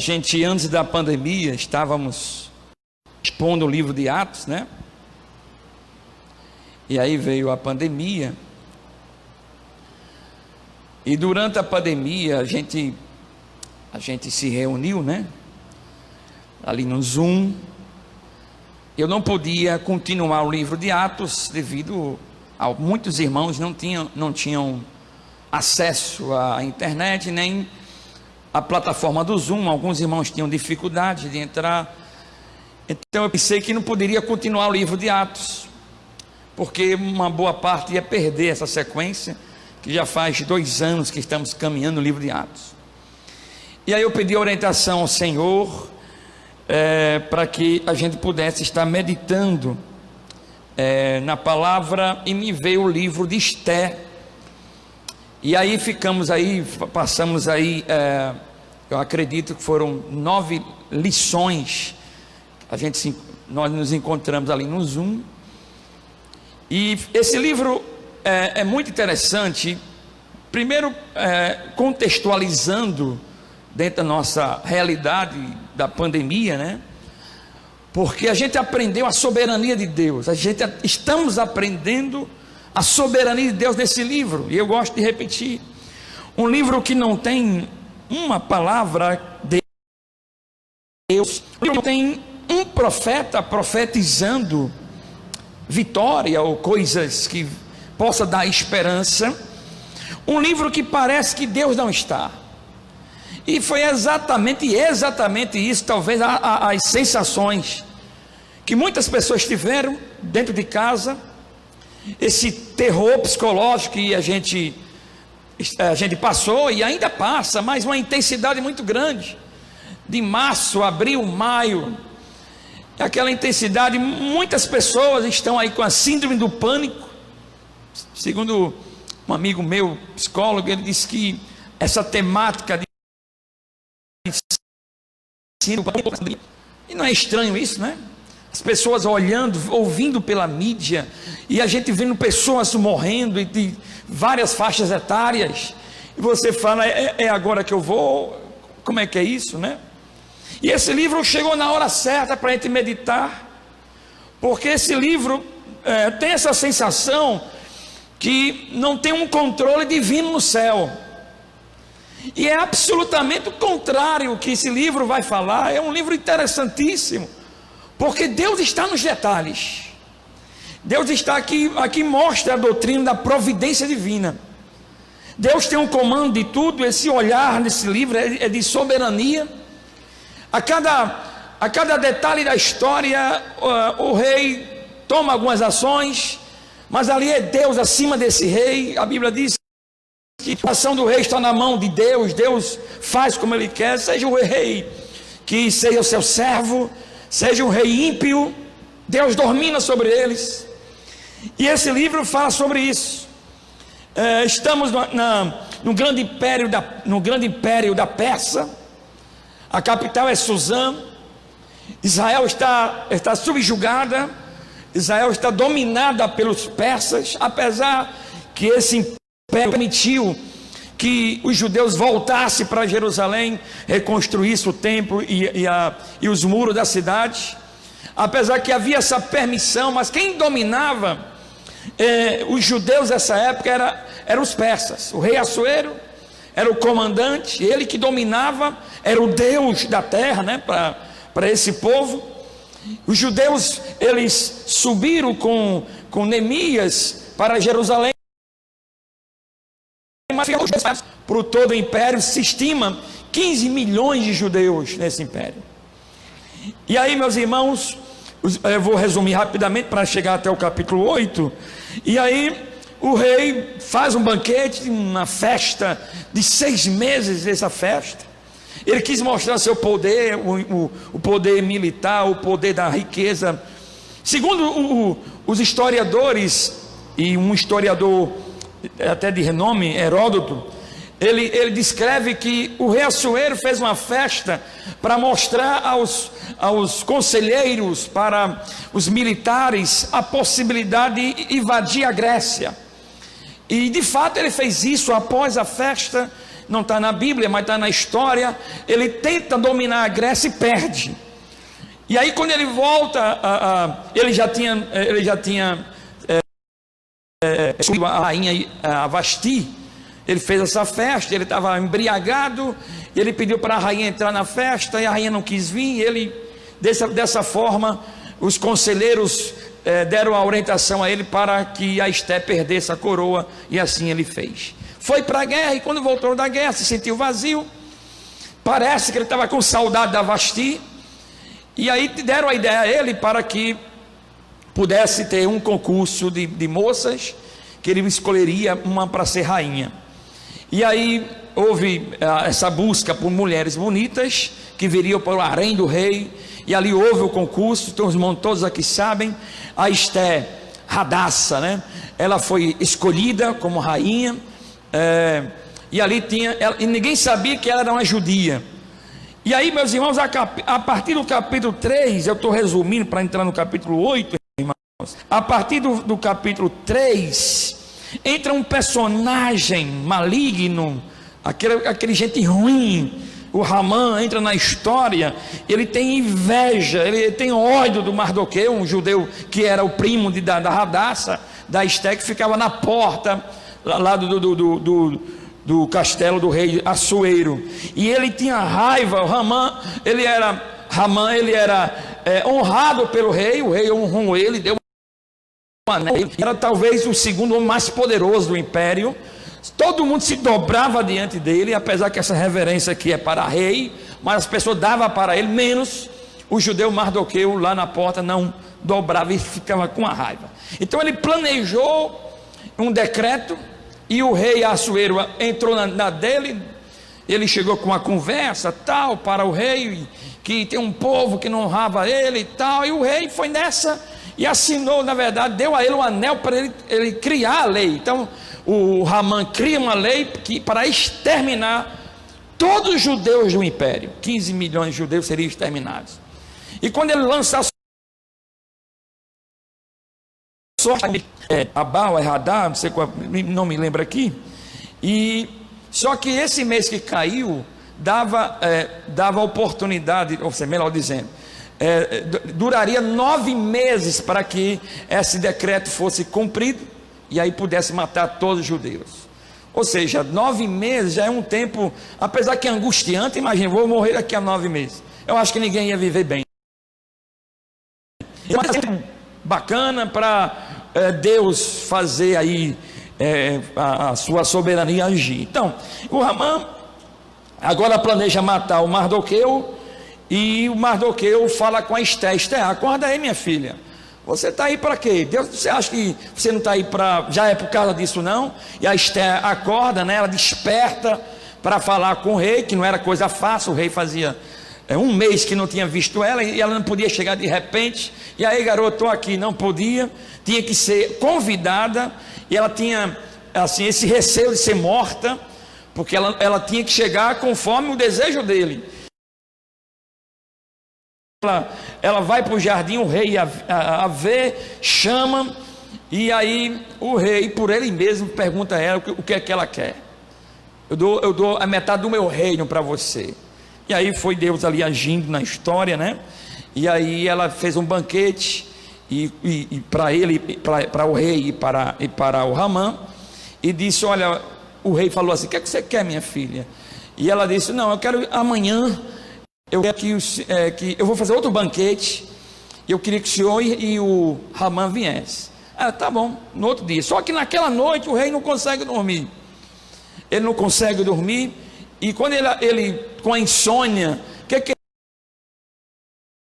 gente, antes da pandemia, estávamos expondo o livro de Atos, né? E aí veio a pandemia. E durante a pandemia, a gente se reuniu, né? Ali no Zoom. Eu não podia continuar o livro de Atos devido a muitos irmãos não tinham acesso à internet, nem à plataforma do Zoom. Alguns irmãos tinham dificuldade de entrar. Então eu pensei que não poderia continuar o livro de Atos, porque uma boa parte ia perder essa sequência, que já faz 2 anos que estamos caminhando no livro de Atos. E aí eu pedi orientação ao Senhor, para que a gente pudesse estar meditando na palavra, e me veio o livro de Esté. E aí passamos aí, eu acredito que foram 9 lições. Nós nos encontramos ali no Zoom. E esse livro é muito interessante. Primeiro, contextualizando dentro da nossa realidade da pandemia, né? Porque a gente aprendeu a soberania de Deus. Estamos aprendendo a soberania de Deus nesse livro. E eu gosto de repetir: um livro que não tem uma palavra de Deus, não tem um profeta profetizando vitória ou coisas que possa dar esperança. Um livro que parece que Deus não está. E foi exatamente isso, talvez, as sensações que muitas pessoas tiveram dentro de casa. Esse terror psicológico que a gente passou e ainda passa, mas uma intensidade muito grande. De março, abril, maio, aquela intensidade. Muitas pessoas estão aí com a síndrome do pânico. Segundo um amigo meu, psicólogo, ele disse que essa temática de e não é estranho isso, né? As pessoas olhando, ouvindo pela mídia, e a gente vendo pessoas morrendo de várias faixas etárias, e você fala, é agora que eu vou? Como é que é isso, né? E esse livro chegou na hora certa para a gente meditar, porque esse livro tem essa sensação que não tem um controle divino no céu. E é absolutamente o contrário que esse livro vai falar. É um livro interessantíssimo, porque Deus está nos detalhes. Deus está aqui mostra a doutrina da providência divina. Deus tem um comando de tudo. Esse olhar nesse livro é de soberania. A cada detalhe da história, o rei toma algumas ações, mas ali é Deus acima desse rei. A Bíblia diz que a ação do rei está na mão de Deus. Deus faz como Ele quer. Seja o rei que seja o seu servo, seja um rei ímpio, Deus domina sobre eles. E esse livro fala sobre isso. Estamos no grande império da Pérsia. A capital é Suzã. Israel está subjugada. Israel está dominada pelos persas, apesar que esse império permitiu que os judeus voltassem para Jerusalém, reconstruíssem o templo e os muros da cidade. Apesar que havia essa permissão, mas quem dominava os judeus dessa época eram os persas. O rei Assuero era o comandante, ele que dominava, era o Deus da terra, né, para esse povo. Os judeus, eles subiram com Neemias para Jerusalém. Para todo o império se estima 15 milhões de judeus nesse império. E aí, meus irmãos, eu vou resumir rapidamente para chegar até o capítulo 8. E aí o rei faz um banquete, uma festa de 6 meses. Essa festa, ele quis mostrar seu poder, o poder militar, o poder da riqueza. Segundo os historiadores, e um historiador até de renome, Heródoto, ele descreve que o rei Assuero fez uma festa para mostrar aos conselheiros, para os militares, a possibilidade de invadir a Grécia. E de fato ele fez isso após a festa não está na Bíblia, mas está na história. Ele tenta dominar a Grécia e perde. E aí quando ele volta, ele já tinha a rainha a Vasti. Ele fez essa festa, ele estava embriagado, ele pediu para a rainha entrar na festa, e a rainha não quis vir. Ele, dessa forma, os conselheiros deram a orientação a ele para que a Esté perdesse a coroa, e assim ele fez. Foi para a guerra, e quando voltou da guerra, se sentiu vazio. Parece que ele estava com saudade da Vasti, e aí deram a ideia a ele para que pudesse ter um concurso de moças, que ele escolheria uma para ser rainha. E aí houve essa busca por mulheres bonitas, que viriam para o harém do rei, e ali houve o concurso. Então os irmãos todos aqui sabem, a Esté Radassa, né? Ela foi escolhida como rainha, e ali e ninguém sabia que ela era uma judia. E aí, meus irmãos, a partir do capítulo 3, eu estou resumindo para entrar no capítulo 8, irmãos. A partir do capítulo 3, entra um personagem maligno, aquele gente ruim. O Ramã entra na história. Ele tem inveja, ele tem ódio do Mardoqueu, um judeu que era o primo da Radassa, da Esté, que ficava na porta lá do castelo do rei Assuero. E ele tinha raiva. O Ramã, ele era honrado pelo rei. O rei honrou ele, deu um anel. Era talvez o segundo homem mais poderoso do império. Todo mundo se dobrava diante dele, apesar que essa reverência aqui é para rei, mas as pessoas davam para ele, menos o judeu Mardoqueu lá na porta não dobrava e ficava com a raiva. Então ele planejou um decreto, e o rei Assuero entrou na dele. Ele chegou com uma conversa tal para o rei, que tem um povo que não honrava ele e tal, e o rei foi nessa e assinou, na verdade, deu a ele um anel para ele criar a lei. Então o Ramã cria uma lei para exterminar todos os judeus do império. 15 milhões de judeus seriam exterminados. E quando ele lança a sorte, Abal, Radá, não sei qual, não me lembro aqui. E só que esse mês que caiu dava oportunidade, ou seja, melhor dizendo, duraria 9 meses para que esse decreto fosse cumprido, e aí pudesse matar todos os judeus. Ou seja, 9 meses já é um tempo, apesar que é angustiante. Imagina, vou morrer daqui a 9 meses. Eu acho que ninguém ia viver bem. É um tempo bacana para Deus fazer aí a sua soberania agir. Então, o Ramã agora planeja matar o Mardoqueu, e o Mardoqueu fala com a Esté: Esté, acorda aí, minha filha. Você está aí para quê? Deus, você acha que você não está aí para... Já é por causa disso não? E a Esté acorda, né? Ela desperta para falar com o rei, que não era coisa fácil. O rei fazia um mês que não tinha visto ela, e ela não podia chegar de repente. E aí, garoto, estou aqui. Não podia, tinha que ser convidada, e ela tinha assim esse receio de ser morta, porque ela tinha que chegar conforme o desejo dele. Ela vai para o jardim, o rei a vê, chama, e aí o rei, por ele mesmo, pergunta a ela o que é que ela quer. Eu dou a metade do meu reino para você. E aí foi Deus ali agindo na história, né? E aí ela fez um banquete, e para ele, para o rei e para o Ramã, e disse: olha, o rei falou assim: o que é que você quer, minha filha? E ela disse: não, eu quero amanhã. Eu quero que eu vou fazer outro banquete, e eu queria que o senhor e o Ramã viessem. Tá bom, no outro dia. Só que naquela noite o rei não consegue dormir. Ele não consegue dormir, e quando ele com a insônia, o que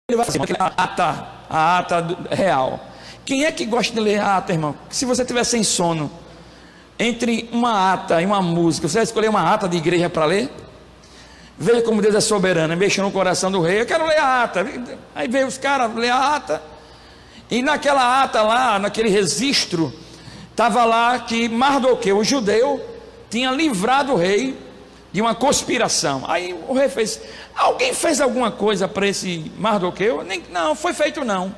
ele vai fazer? A ata real. Quem é que gosta de ler a ata, irmão? Se você tiver sem sono, entre uma ata e uma música, você vai escolher uma ata de igreja para ler? Veja como Deus é soberano, mexe no coração do rei. Eu quero ler a ata. Aí veio os caras ler a ata, e naquela ata lá, naquele registro, estava lá que Mardoqueu, o judeu, tinha livrado o rei de uma conspiração. Aí o rei fez: alguém fez alguma coisa para esse Mardoqueu? Não, foi feito não.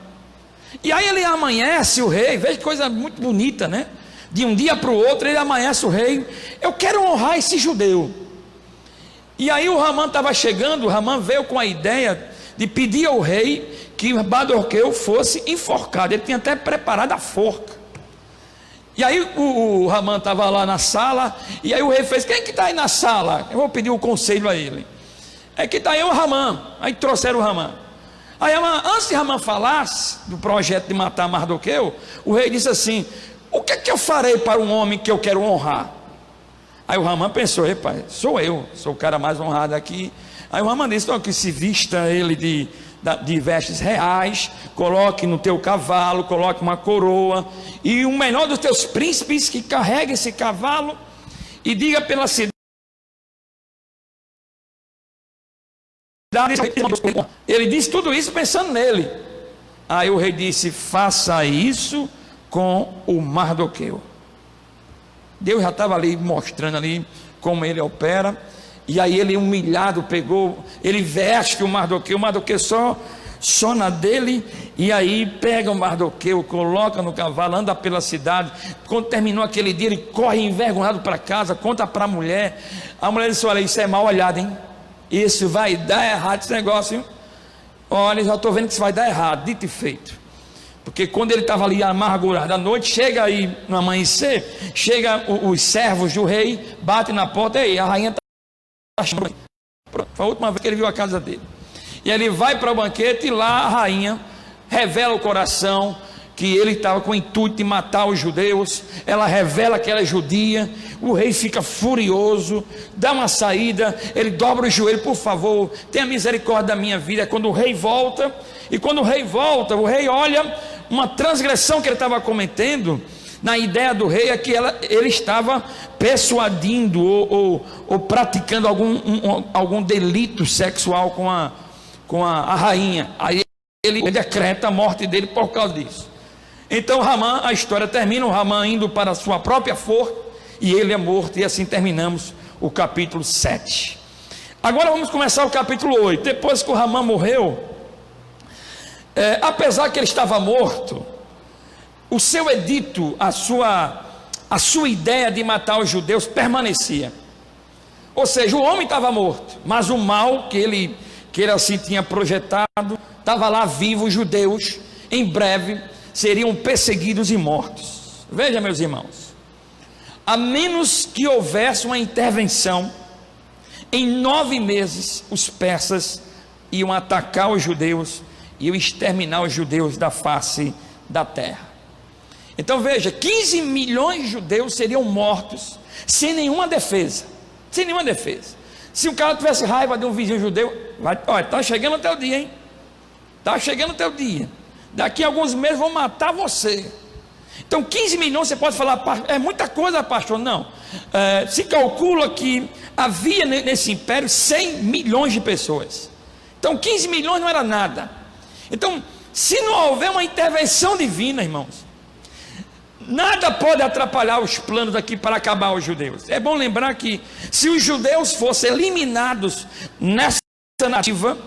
E aí ele amanhece, o rei, veja que coisa muito bonita, né? De um dia para o outro ele amanhece, o rei: eu quero honrar esse judeu. E aí o Ramã estava chegando, o Ramã veio com a ideia de pedir ao rei que Mardoqueu fosse enforcado. Ele tinha até preparado a forca. E aí o Ramã estava lá na sala, e aí o rei fez: quem que está aí na sala? Eu vou pedir o conselho a ele. É que está aí o Ramã. Aí trouxeram o Ramã. Aí antes de Ramã falar do projeto de matar Mardoqueu, o rei disse assim: o que é que eu farei para um homem que eu quero honrar? Aí o Ramã pensou: pai, sou o cara mais honrado aqui. Aí o Ramã disse: então, que se vista ele de vestes reais, coloque no teu cavalo, coloque uma coroa, e o melhor dos teus príncipes que carregue esse cavalo, e diga pela cidade. Ele disse tudo isso pensando nele. Aí o rei disse: faça isso com o Mardoqueu. Deus já estava ali mostrando ali como ele opera. E aí ele, humilhado, pegou, ele veste o Mardoqueu só na dele, e aí pega o Mardoqueu, coloca no cavalo, anda pela cidade. Quando terminou aquele dia, ele corre envergonhado para casa, conta para a mulher. A mulher disse: olha, isso é mal olhado, hein? Isso vai dar errado, esse negócio, hein? Olha, já estou vendo que isso vai dar errado. Dito e feito. Porque quando ele estava ali amargurado à noite, chega aí no amanhecer, chega os servos do rei, bate na porta: ei, a rainha está chamando. Foi a última vez que ele viu a casa dele. E ele vai para o banquete, e lá a rainha revela o coração, que ele estava com o intuito de matar os judeus. Ela revela que ela é judia. O rei fica furioso, dá uma saída, ele dobra o joelho: por favor, tenha misericórdia da minha vida. Quando o rei volta, e quando o rei volta, o rei olha uma transgressão que ele estava cometendo. Na ideia do rei é que ele estava persuadindo ou praticando algum delito sexual com a rainha. Aí ele decreta a morte dele por causa disso. Então Ramã, a história termina, o Ramã indo para a sua própria forca, e ele é morto, e assim terminamos o capítulo 7. Agora vamos começar o capítulo 8. Depois que o Ramã morreu, apesar que ele estava morto, o seu edito, a sua ideia de matar os judeus permanecia. Ou seja, o homem estava morto, mas o mal que ele assim tinha projetado estava lá vivo. Os judeus em breve seriam perseguidos e mortos. Veja, meus irmãos, a menos que houvesse uma intervenção, em 9 meses os persas iam atacar os judeus, iam exterminar os judeus da face da terra. Então veja, 15 milhões de judeus seriam mortos sem nenhuma defesa. Sem nenhuma defesa. Se o cara tivesse raiva de um vizinho judeu, olha, está chegando o teu dia, hein? Está chegando o teu dia. Daqui a alguns meses vão matar você. Então 15 milhões, você pode falar: é muita coisa, pastor. Não, se calcula que havia nesse império 100 milhões de pessoas. Então 15 milhões não era nada. Então, se não houver uma intervenção divina, irmãos, nada pode atrapalhar os planos aqui para acabar os judeus. É bom lembrar que se os judeus fossem eliminados nessa narrativa,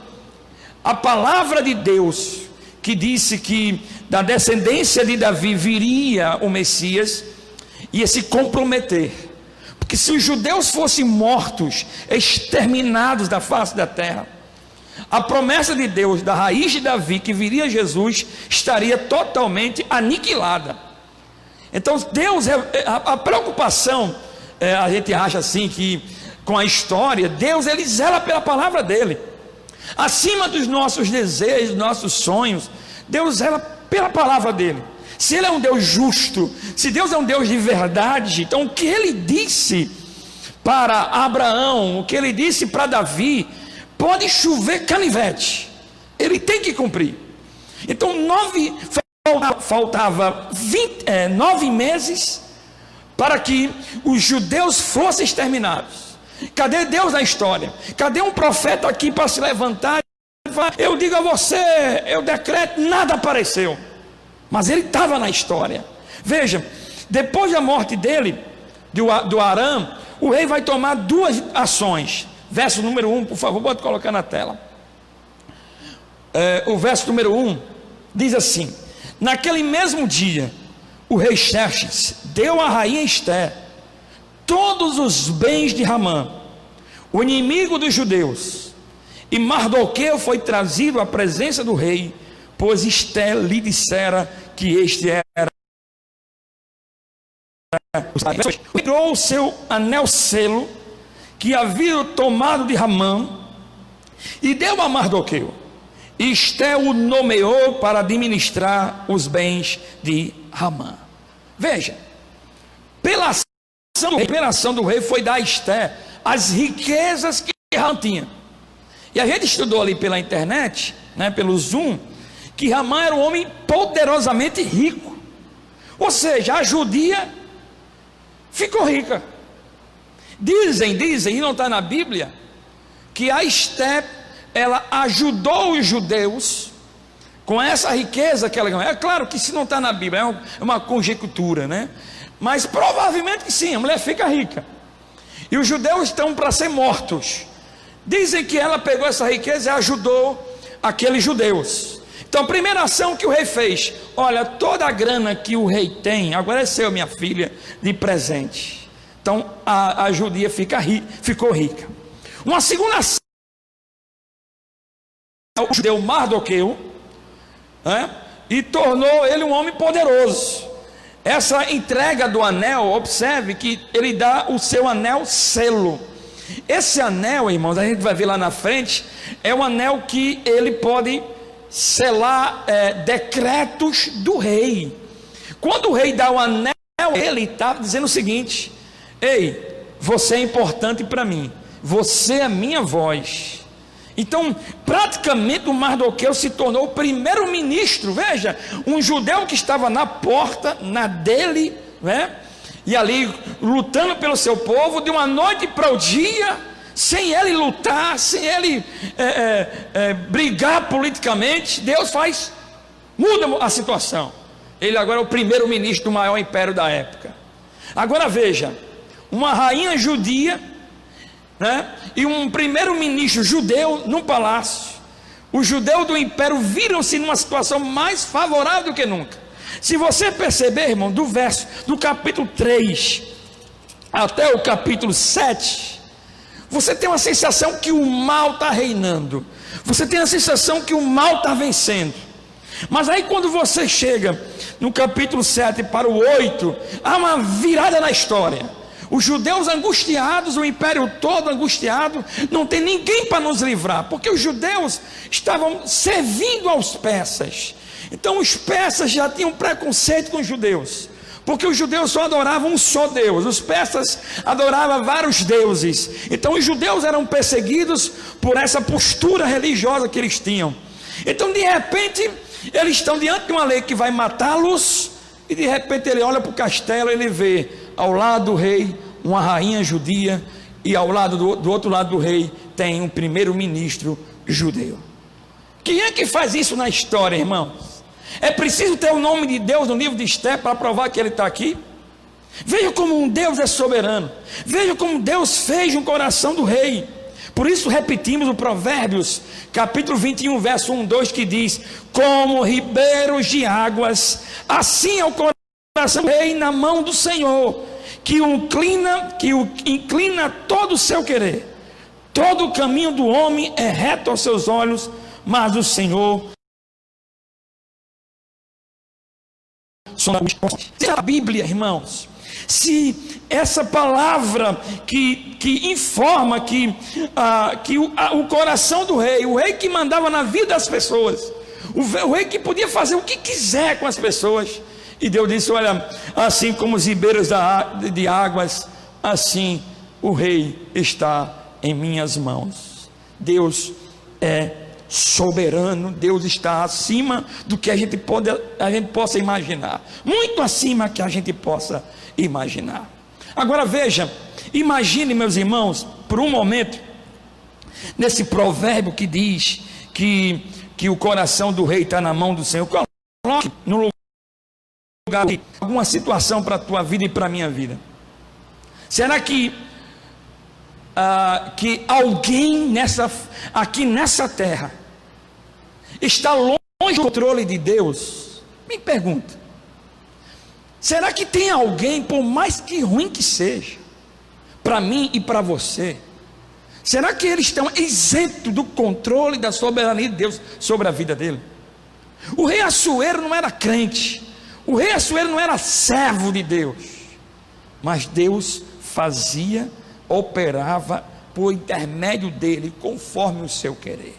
a palavra de Deus, que disse que da descendência de Davi viria o Messias, ia se comprometer. Porque se os judeus fossem mortos, exterminados da face da terra, a promessa de Deus da raiz de Davi, que viria Jesus, estaria totalmente aniquilada. Então Deus, a preocupação, a gente acha assim que com a história, Deus ele zela pela palavra dele, acima dos nossos desejos, nossos sonhos. Deus zela pela palavra dele. Se ele é um Deus justo, se Deus é um Deus de verdade, então o que ele disse para Abraão, o que ele disse para Davi, pode chover canivete, ele tem que cumprir. Então faltava 9 meses para que os judeus fossem exterminados. Cadê Deus na história? Cadê um profeta aqui para se levantar e falar: eu digo a você, eu decreto? Nada apareceu, mas ele estava na história. Veja, depois da morte dele, do Aram, o rei vai tomar 2 ações. Verso número 1, por favor, pode colocar na tela. O verso número 1 diz assim: naquele mesmo dia, o rei Xerxes deu à rainha Ester todos os bens de Ramã, o inimigo dos judeus. E Mardoqueu foi trazido à presença do rei, pois Esté lhe dissera que este era. Tirou o seu anel selo, que havia tomado de Ramã, e deu a Mardoqueu. E Esté o nomeou para administrar os bens de Ramã. Veja, pela ação do rei foi dar a Esté as riquezas que Ramã tinha. E a gente estudou ali pela internet, né, pelo Zoom, que Ramã era um homem poderosamente rico. Ou seja, a judia ficou rica. Dizem, e não está na Bíblia, que a Esté, ela ajudou os judeus com essa riqueza que ela ganhou. É claro que se não está na Bíblia, é uma conjectura, né? Mas provavelmente que sim, a mulher fica rica. E os judeus estão para ser mortos. Dizem que ela pegou essa riqueza e ajudou aqueles judeus. Então a primeira ação que o rei fez: olha, toda a grana que o rei tem, agora é seu, minha filha, de presente. Então a judia ficou rica. Uma segunda ação, o judeu Mardoqueu, né, e tornou ele um homem poderoso. Essa entrega do anel, observe que ele dá o seu anel selo. Esse anel, irmãos, a gente vai ver lá na frente, é um anel que ele pode selar decretos do rei. Quando o rei dá o anel, ele está dizendo o seguinte: ei, você é importante para mim, você é minha voz. Então, praticamente o Mardoqueu se tornou o primeiro ministro. Veja, um judeu que estava na porta, na dele, né? E ali lutando pelo seu povo, de uma noite para o dia, sem ele lutar, sem ele brigar politicamente, Deus muda a situação. Ele agora é o primeiro ministro do maior império da época. Agora veja, uma rainha judia, né, e um primeiro-ministro judeu no palácio. Os judeus do império viram-se numa situação mais favorável do que nunca. Se você perceber, irmão, do capítulo 3 até o capítulo 7, você tem uma sensação que o mal está reinando, você tem a sensação que o mal está vencendo. Mas aí quando você chega no capítulo 7 para o 8, há uma virada na história. Os judeus angustiados, o império todo angustiado, não tem ninguém para nos livrar, porque os judeus estavam servindo aos persas. Então os persas já tinham preconceito com os judeus, porque os judeus só adoravam um só Deus, os persas adoravam vários deuses. Então os judeus eram perseguidos por essa postura religiosa que eles tinham. Então de repente eles estão diante de uma lei que vai matá-los, e de repente ele olha para o castelo e ele vê ao lado do rei uma rainha judia, e ao lado do outro lado do rei tem um primeiro-ministro judeu. Quem é que faz isso na história, irmãos? É preciso ter o nome de Deus no livro de Esté para provar que ele está aqui? Veja como um Deus é soberano, veja como Deus fez no coração do rei. Por isso repetimos o Provérbios capítulo 21 verso 1, 2, que diz: como ribeiros de águas, assim é o coração do rei na mão do Senhor, que o inclina todo o seu querer. Todo o caminho do homem é reto aos seus olhos, mas o Senhor se a Bíblia, irmãos, se essa palavra que informa que o coração do rei, o rei que mandava na vida das pessoas, o rei que podia fazer o que quiser com as pessoas, e Deus disse: olha, assim como os ribeiros de águas, assim o rei está em minhas mãos. Deus é soberano, Deus está acima do que a gente possa imaginar, muito acima que a gente possa imaginar. Agora veja, imagine, meus irmãos, por um momento, nesse provérbio que diz que o coração do rei está na mão do Senhor. Coloque no lugar alguma situação para a tua vida e para a minha vida. Será que alguém aqui nessa terra está longe do controle de Deus? Me pergunta. Será que tem alguém, por mais que ruim que seja, para mim e para você, Será que eles estão isentos do controle da soberania de Deus sobre a vida dele? O rei Assuero não era crente, o rei Assuero não era servo de Deus, mas Deus fazia, operava por intermédio dele, conforme o seu querer.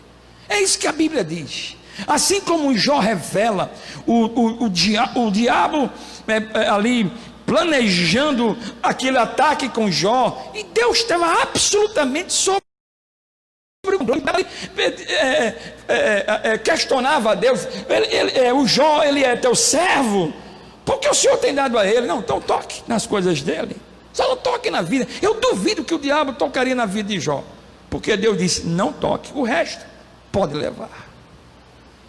É isso que a Bíblia diz. Assim como Jó revela, o diabo ali planejando aquele ataque com Jó, e Deus estava absolutamente sobre o controle. Questionava a Deus, o Jó, ele é teu servo, porque o Senhor tem dado a ele? Não, então toque nas coisas dele, só não toque na vida. Eu duvido que o diabo tocaria na vida de Jó, porque Deus disse, não toque, o resto pode levar.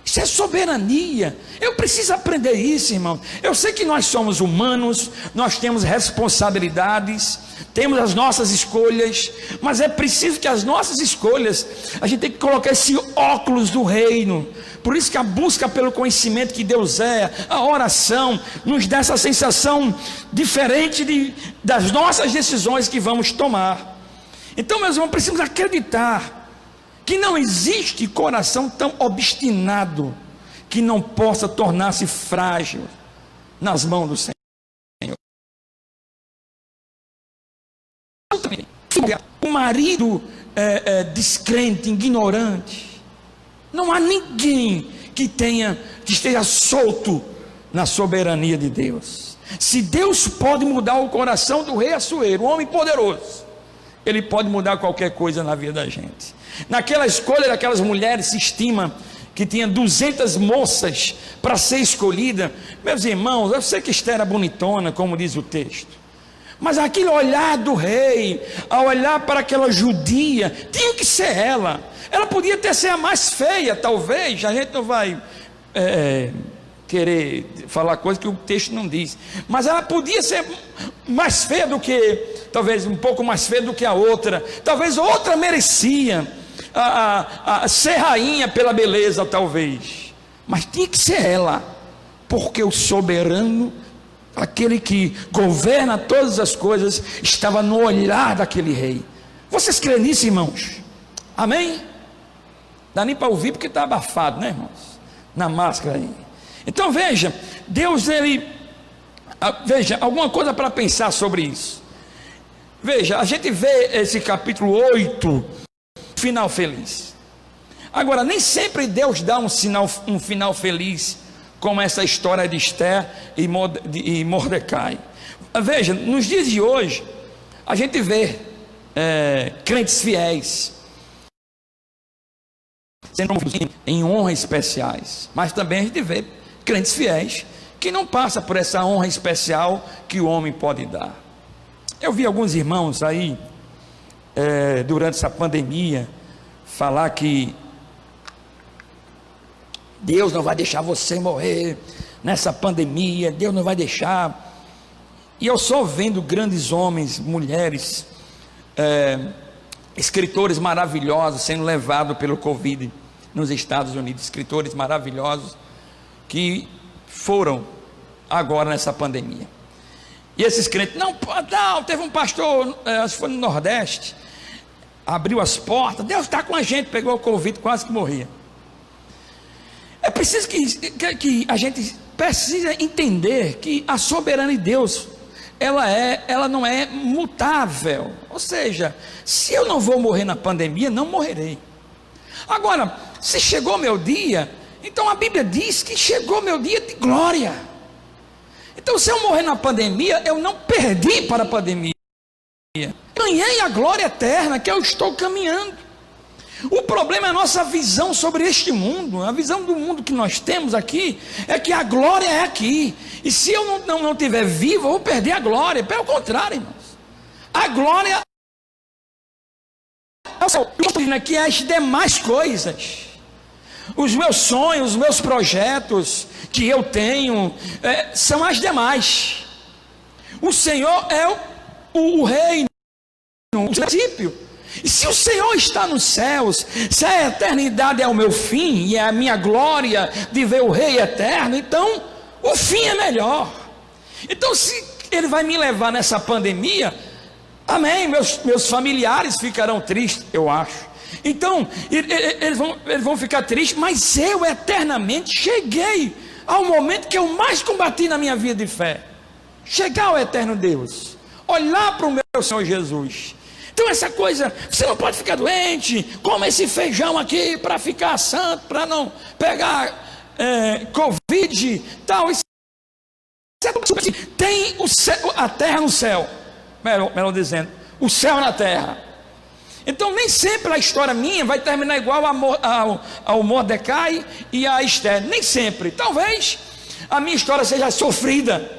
Isso é soberania. Eu preciso aprender isso, irmão. Eu sei que nós somos humanos, nós temos responsabilidades, temos as nossas escolhas, mas é preciso que as nossas escolhas, a gente tem que colocar esse óculos do reino. Por isso que a busca pelo conhecimento que Deus é, a oração, nos dá essa sensação diferente das nossas decisões que vamos tomar. Então, meus irmãos, precisamos acreditar que não existe coração tão obstinado que não possa tornar-se frágil nas mãos do Senhor. O marido descrente, ignorante, não há ninguém que esteja solto na soberania de Deus. Se Deus pode mudar o coração do rei Assuero, um homem poderoso, ele pode mudar qualquer coisa na vida da gente. Naquela escolha daquelas mulheres, se estima que tinha 200 moças para ser escolhida. Meus irmãos, eu sei que Esther era bonitona, como diz o texto, mas aquele olhar do rei, a olhar para aquela judia, tinha que ser ela. Ela podia até ser a mais feia, talvez. A gente não vai querer falar coisa que o texto não diz, mas ela podia ser mais feia do que, talvez um pouco mais feia do que a outra. Talvez outra merecia ser rainha pela beleza, talvez, mas tinha que ser ela, porque o soberano, aquele que governa todas as coisas, estava no olhar daquele rei. Vocês creem nisso, irmãos? Amém? Dá nem para ouvir porque está abafado, né, irmãos? Na máscara aí. Então veja, Deus, veja, alguma coisa para pensar sobre isso. Veja, a gente vê esse capítulo 8, final feliz. Agora, nem sempre Deus dá um final feliz, como essa história de Esther e Mordecai. Veja, nos dias de hoje, a gente vê crentes fiéis sendo em honras especiais, mas também a gente vê crentes fiéis que não passam por essa honra especial que o homem pode dar. Eu vi alguns irmãos aí durante essa pandemia falar que Deus não vai deixar você morrer nessa pandemia, Deus não vai deixar. E eu só vendo grandes homens, mulheres, escritores maravilhosos sendo levados pelo Covid nos Estados Unidos, escritores maravilhosos que foram agora nessa pandemia. E esses crentes, não, teve um pastor, acho que foi no Nordeste, abriu as portas, Deus está com a gente, pegou o Covid, quase que morria. É preciso que a gente precisa entender que a soberania de Deus, ela não é mutável. Ou seja, se eu não vou morrer na pandemia, não morrerei. Agora, se chegou meu dia, então a Bíblia diz que chegou meu dia de glória. Então, se eu morrer na pandemia, eu não perdi para a pandemia, ganhei a glória eterna que eu estou caminhando. O problema é a nossa visão sobre este mundo. A visão do mundo que nós temos aqui é que a glória é aqui, e se eu não estiver vivo, eu vou perder a glória. Pelo contrário, irmãos, a glória é que as demais coisas, os meus sonhos, os meus projetos que eu tenho, são as demais. O Senhor é o reino, o princípio. E se o Senhor está nos céus, se a eternidade é o meu fim e é a minha glória de ver o Rei eterno, então o fim é melhor. Então, se Ele vai me levar nessa pandemia, Amém? Meus familiares ficarão tristes, eu acho. Então, eles vão ficar tristes, mas eu eternamente cheguei ao momento que eu mais combati na minha vida de fé. Chegar ao eterno Deus, olhar para o meu Senhor Jesus. Então essa coisa, você não pode ficar doente, come esse feijão aqui para ficar santo, para não pegar Covid, tal. Isso tem o céu, a terra no céu, melhor dizendo, o céu na terra. Então nem sempre a história minha vai terminar igual ao Mordecai e a Esther, nem sempre. Talvez a minha história seja sofrida,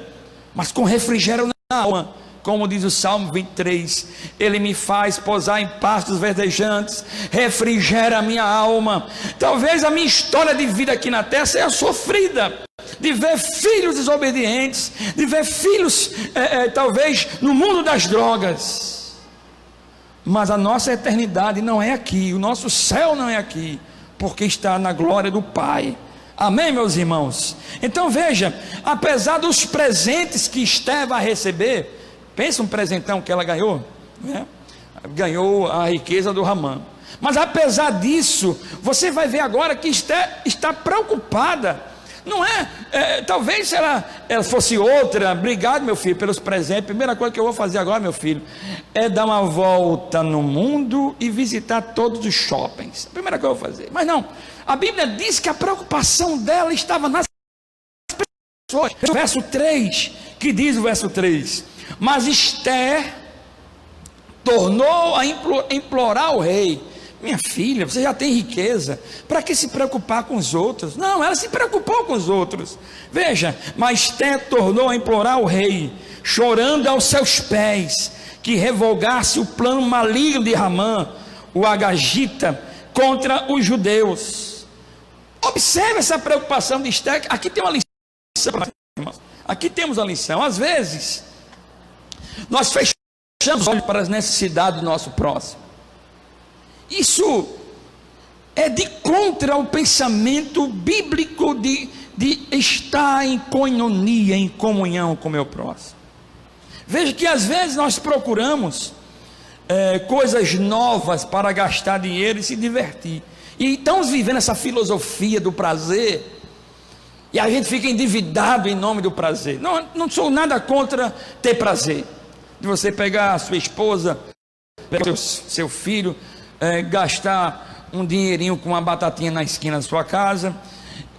mas com refrigério na alma, como diz o Salmo 23, ele me faz pousar em pastos verdejantes, refrigera a minha alma. Talvez a minha história de vida aqui na terra seja sofrida, de ver filhos desobedientes, de ver filhos talvez no mundo das drogas, mas a nossa eternidade não é aqui, o nosso céu não é aqui, porque está na glória do Pai. Amém, meus irmãos? Então veja, apesar dos presentes que Esther vai receber, pensa um presentão que ela ganhou, né? Ganhou a riqueza do Ramã, mas apesar disso, você vai ver agora que Esther está preocupada. Não talvez se ela fosse outra, obrigado meu filho pelos presentes, primeira coisa que eu vou fazer agora, meu filho, é dar uma volta no mundo e visitar todos os shoppings, a primeira coisa que eu vou fazer. Mas não, a Bíblia diz que a preocupação dela estava nas pessoas. Verso 3, que diz o verso 3, mas Esther tornou a implorar o rei: minha filha, você já tem riqueza, para que se preocupar com os outros? Não, ela se preocupou com os outros. Veja, mas Esther tornou a implorar ao rei, chorando aos seus pés, que revogasse o plano maligno de Ramã, o agagita, contra os judeus. Observe essa preocupação de Esther. Aqui tem uma lição, irmãos. Aqui temos a lição. Às vezes nós fechamos os olhos para as necessidades do nosso próximo. Isso é de contra o pensamento bíblico de estar em coinonia, em comunhão com o meu próximo. Veja que às vezes nós procuramos coisas novas para gastar dinheiro e se divertir, e estamos vivendo essa filosofia do prazer, e a gente fica endividado em nome do prazer. Não sou nada contra ter prazer, de você pegar a sua esposa, pegar seu filho, gastar um dinheirinho com uma batatinha na esquina da sua casa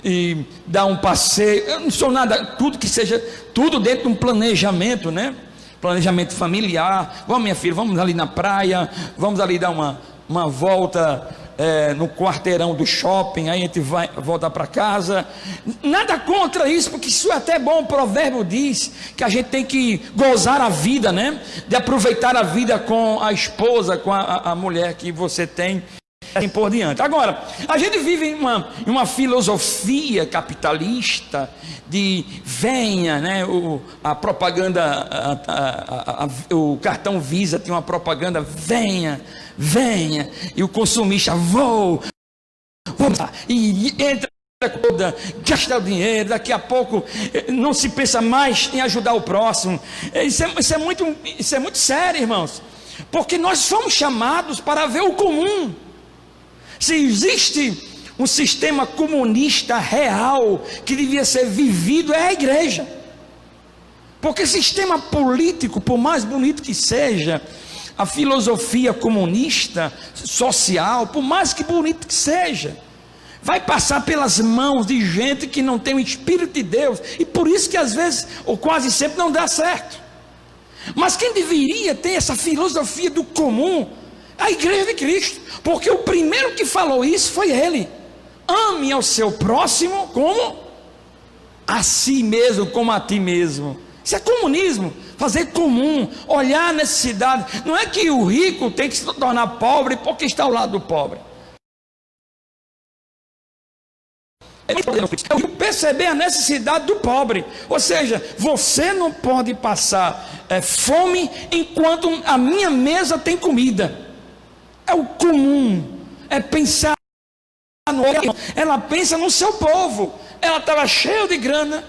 e dar um passeio. Eu não sou nada, tudo que seja, tudo dentro de um planejamento, né? Planejamento familiar. Vamos, minha filha, vamos ali na praia, vamos ali dar uma volta no quarteirão do shopping, aí a gente vai voltar para casa. Nada contra isso, porque isso é até bom. O provérbio diz que a gente tem que gozar a vida, né? De aproveitar a vida com a esposa, com a mulher que você tem, assim por diante. Agora, a gente vive em uma filosofia capitalista de venha, né? A propaganda, o cartão Visa tem uma propaganda: venha, e o consumista vamos lá, e entra toda, gasta o dinheiro, daqui a pouco não se pensa mais em ajudar o próximo. Isso é muito sério, irmãos, porque nós fomos chamados para ver o comum. Se existe um sistema comunista real que devia ser vivido, é a igreja. Porque sistema político, por mais bonito que seja, a filosofia comunista, social, por mais que bonito que seja, vai passar pelas mãos de gente que não tem o Espírito de Deus, e por isso que às vezes, ou quase sempre, não dá certo. Mas quem deveria ter essa filosofia do comum, a igreja de Cristo, porque o primeiro que falou isso foi ele: ame ao seu próximo como a si mesmo, como a ti mesmo. Isso é comunismo, fazer comum, olhar a necessidade. Não é que o rico tem que se tornar pobre porque está ao lado do pobre. É perceber a necessidade do pobre. Ou seja, você não pode passar fome enquanto a minha mesa tem comida. É o comum, é pensar no outro. Ela pensa no seu povo. Ela estava cheia de grana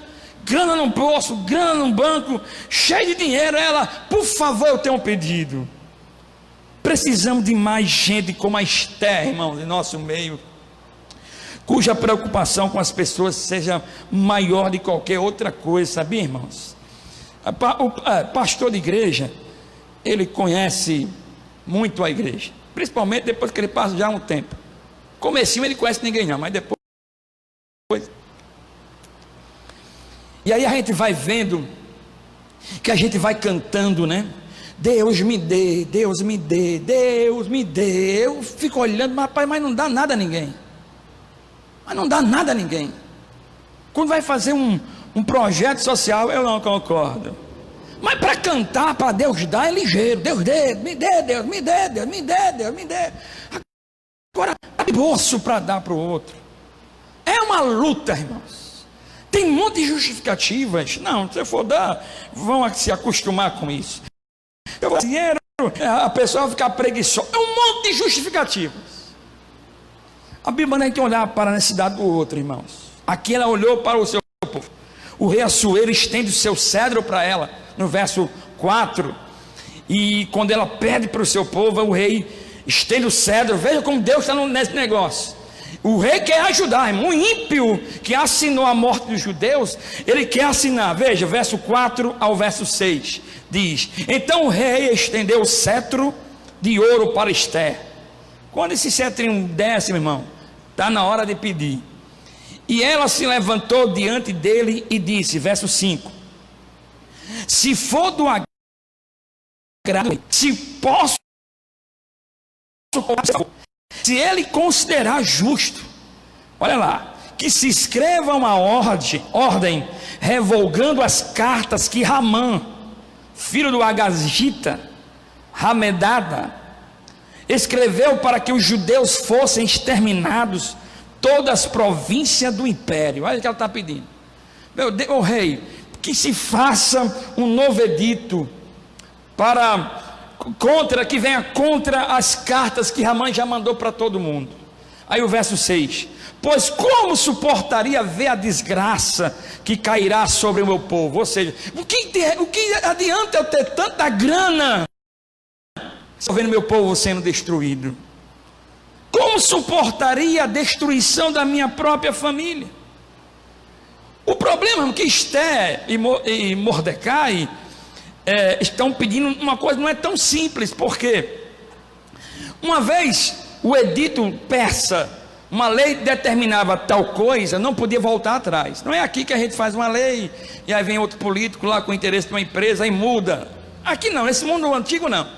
no bolso, grana no banco, cheio de dinheiro. Ela, por favor, eu tenho um pedido. Precisamos de mais gente como a Esther, irmãos, em nosso meio, cuja preocupação com as pessoas seja maior de qualquer outra coisa, sabia, irmãos? O pastor de igreja, ele conhece muito a igreja, principalmente depois que ele passa já um tempo. Comecinho ele conhece ninguém não, mas depois. E aí a gente vai vendo que a gente vai cantando, né? Deus me dê, Deus me dê, Deus me dê. Eu fico olhando, mas rapaz, mas não dá nada a ninguém. Mas não dá nada a ninguém. Quando vai fazer um projeto social, eu não concordo. Mas para cantar, para Deus dar, é ligeiro. Deus dê, me dê, Deus, me dê, Deus, me dê, Deus, me dê. Agora, bolso para dar para o outro. É uma luta, irmãos. Tem um monte de justificativas. Não, se eu for dar, vão se acostumar com isso. Eu vou dinheiro, a pessoa vai ficar preguiçosa. É um monte de justificativas. A Bíblia não tem que olhar para a necessidade do outro, irmãos. Aqui ela olhou para o seu povo. O rei Assuero estende o seu cedro para ela, no verso 4. E quando ela pede para o seu povo, o rei estende o cedro. Veja como Deus está nesse negócio. O rei quer ajudar, irmão. O ímpio que assinou a morte dos judeus, ele quer assinar. Veja, verso 4 ao verso 6 diz: então o rei estendeu o cetro de ouro para Esther. Quando esse cetrinho desce, meu irmão, está na hora de pedir. E ela se levantou diante dele e disse, verso 5: se for do agrado, se posso, se ele considerar justo, olha lá, que se escreva uma ordem revogando as cartas que Ramã, filho do Agagita, Hamedada, escreveu para que os judeus fossem exterminados todas as províncias do império. Olha o que ela está pedindo. Meu Deus, oh, rei, que se faça um novo edito que venha contra as cartas que Ramã já mandou para todo mundo. Aí o verso 6: pois como suportaria ver a desgraça que cairá sobre o meu povo? Ou seja, o que adianta eu ter tanta grana só vendo meu povo sendo destruído? Como suportaria a destruição da minha própria família? O problema é que Esther e Mordecai estão pedindo uma coisa, não é tão simples, porque uma vez o edito persa, uma lei determinava tal coisa, não podia voltar atrás. Não é aqui que a gente faz uma lei e aí vem outro político lá com o interesse de uma empresa e muda. Aqui não, nesse mundo antigo não.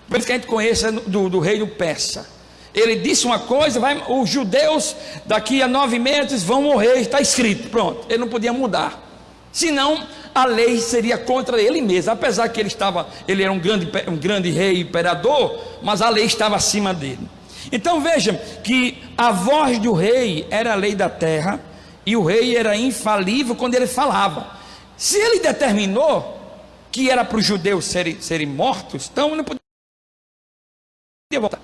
Por isso que a gente conhece do rei do Persa. Ele disse uma coisa, os judeus daqui a 9 meses vão morrer, está escrito, pronto. Ele não podia mudar, senão a lei seria contra ele mesmo. Apesar que ele era um grande rei, imperador, mas a lei estava acima dele. Então vejam que a voz do rei era a lei da terra, e o rei era infalível quando ele falava. Se ele determinou que era para os judeus serem mortos, então não podia voltar.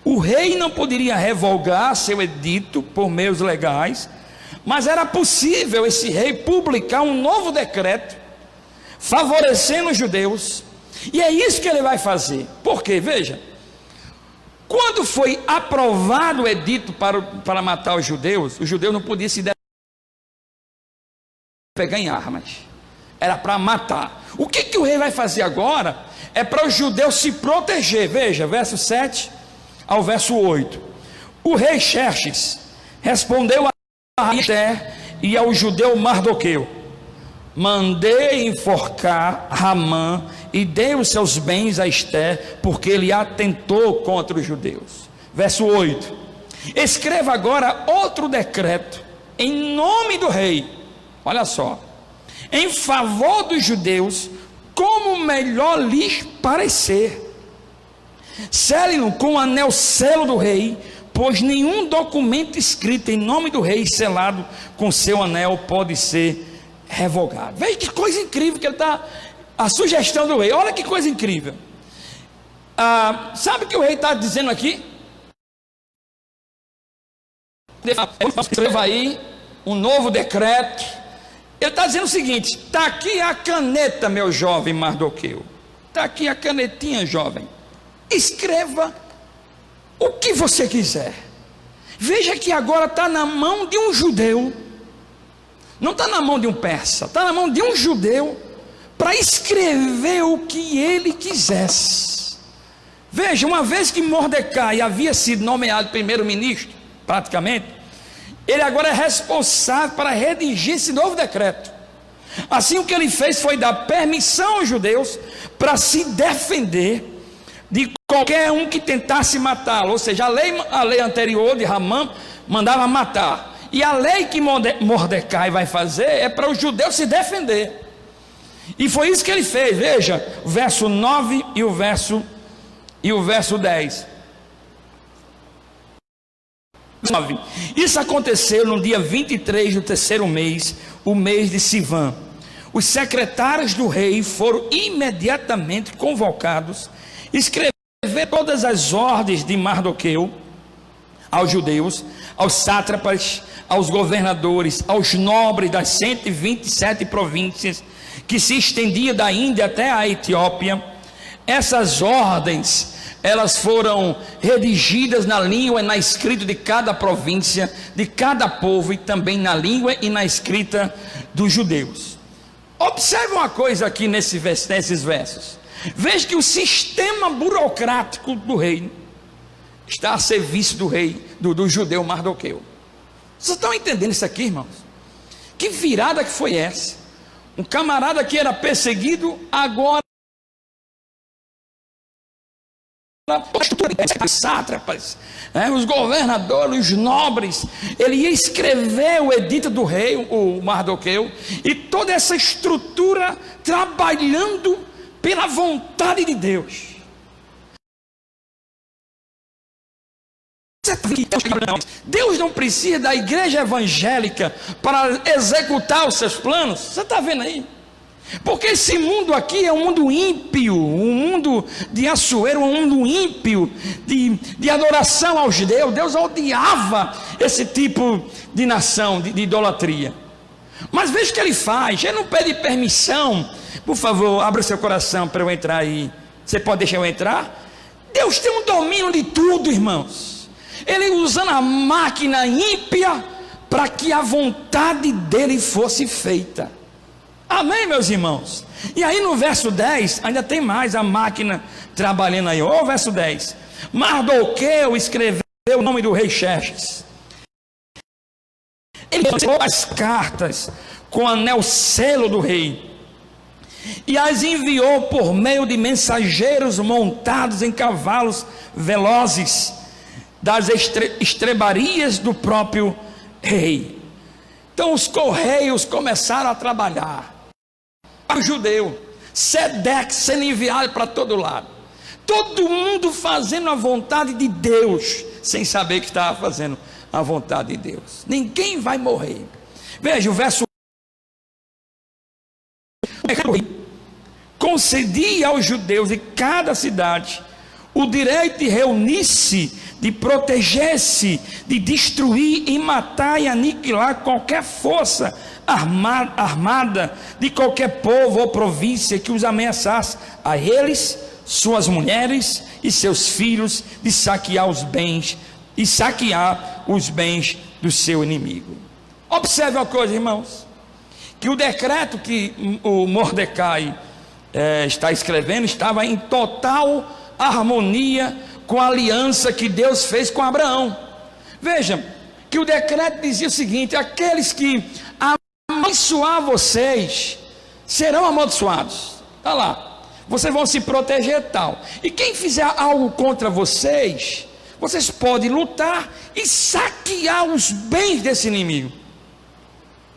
O rei não poderia revogar seu edito por meios legais, mas era possível esse rei publicar um novo decreto favorecendo os judeus, e é isso que ele vai fazer. Porque, veja, quando foi aprovado o edito para matar os judeus não podiam se pegar em armas, era para matar. O que o rei vai fazer agora é para os judeus se proteger. Veja, verso 7 ao verso 8. O rei Xerxes respondeu a Esther e ao judeu Mardoqueu: mandei enforcar Ramã e dei os seus bens a Esther, porque ele atentou contra os judeus. Verso 8: escreva agora outro decreto em nome do rei, olha só, em favor dos judeus, como melhor lhes parecer. Sele-no com o anel selo do rei, pois nenhum documento escrito em nome do rei selado com seu anel pode ser revogado. Veja que coisa incrível que ele está, a sugestão do rei. Olha que coisa incrível. Sabe o que o rei está dizendo aqui? Escreva aí um novo decreto. Ele está dizendo o seguinte: está aqui a caneta, meu jovem Mardoqueu, está aqui a canetinha, jovem. escreva o que você quiser. Veja que agora está na mão de um judeu, não está na mão de um persa, está na mão de um judeu, para escrever o que ele quisesse. Veja, uma vez que Mordecai havia sido nomeado primeiro-ministro, praticamente, ele agora é responsável para redigir esse novo decreto. Assim, o que ele fez foi dar permissão aos judeus para se defender de qualquer um que tentasse matá-lo. Ou seja, a lei anterior de Ramã mandava matar, e a lei que Mordecai vai fazer é para os judeus se defender. E foi isso que ele fez. Veja o verso 9 e o verso 10. 9. Isso aconteceu no dia 23 do terceiro mês, o mês de Sivan. Os secretários do rei foram imediatamente convocados, escrever todas as ordens de Mardoqueu aos judeus, aos sátrapas, aos governadores, aos nobres das 127 províncias que se estendia da Índia até a Etiópia. Essas ordens, elas foram redigidas na língua e na escrita de cada província, de cada povo, e também na língua e na escrita dos judeus. Observe uma coisa aqui nesses versos. Veja que o sistema burocrático do reino está a serviço do rei, do judeu Mardoqueu. Vocês estão entendendo isso aqui, irmãos? Que virada que foi essa? Um camarada que era perseguido, agora os sátrapas, os governadores, os nobres, ele ia escrever o edito do rei, o Mardoqueu, e toda essa estrutura trabalhando pela vontade de Deus. Deus não precisa da igreja evangélica para executar os seus planos. Você está vendo aí? Porque esse mundo aqui é um mundo ímpio, um mundo de Assuero, um mundo ímpio de adoração aos deuses. Deus odiava esse tipo de nação, de idolatria. Mas veja o que ele faz. Ele não pede permissão. Por favor, abra seu coração para eu entrar aí. Você pode deixar eu entrar? Deus tem um domínio de tudo, irmãos. Ele usando a máquina ímpia para que a vontade dele fosse feita. Amém, meus irmãos? E aí no verso 10, ainda tem mais a máquina trabalhando aí. Olha o verso 10. Mardoqueu escreveu o nome do rei Xerxes. Ele pegou as cartas com o anel selo do rei e as enviou por meio de mensageiros montados em cavalos velozes das estrebarias do próprio rei. Então os correios começaram a trabalhar. O judeu, Sedex sendo enviado para todo lado, todo mundo fazendo a vontade de Deus, sem saber que estava fazendo a vontade de Deus. Ninguém vai morrer. Veja o verso: concedia aos judeus de cada cidade o direito de reunir-se, de proteger-se, de destruir e matar e aniquilar qualquer força armada de qualquer povo ou província que os ameaçasse, a eles, suas mulheres e seus filhos, de saquear os bens do seu inimigo. Observe uma coisa, irmãos, que o decreto que o Mordecai está escrevendo estava em total harmonia com a aliança que Deus fez com Abraão. Veja que o decreto dizia o seguinte: aqueles que abençoar vocês serão amaldiçoados. Está lá, vocês vão se proteger e tal. E quem fizer algo contra vocês, vocês podem lutar e saquear os bens desse inimigo.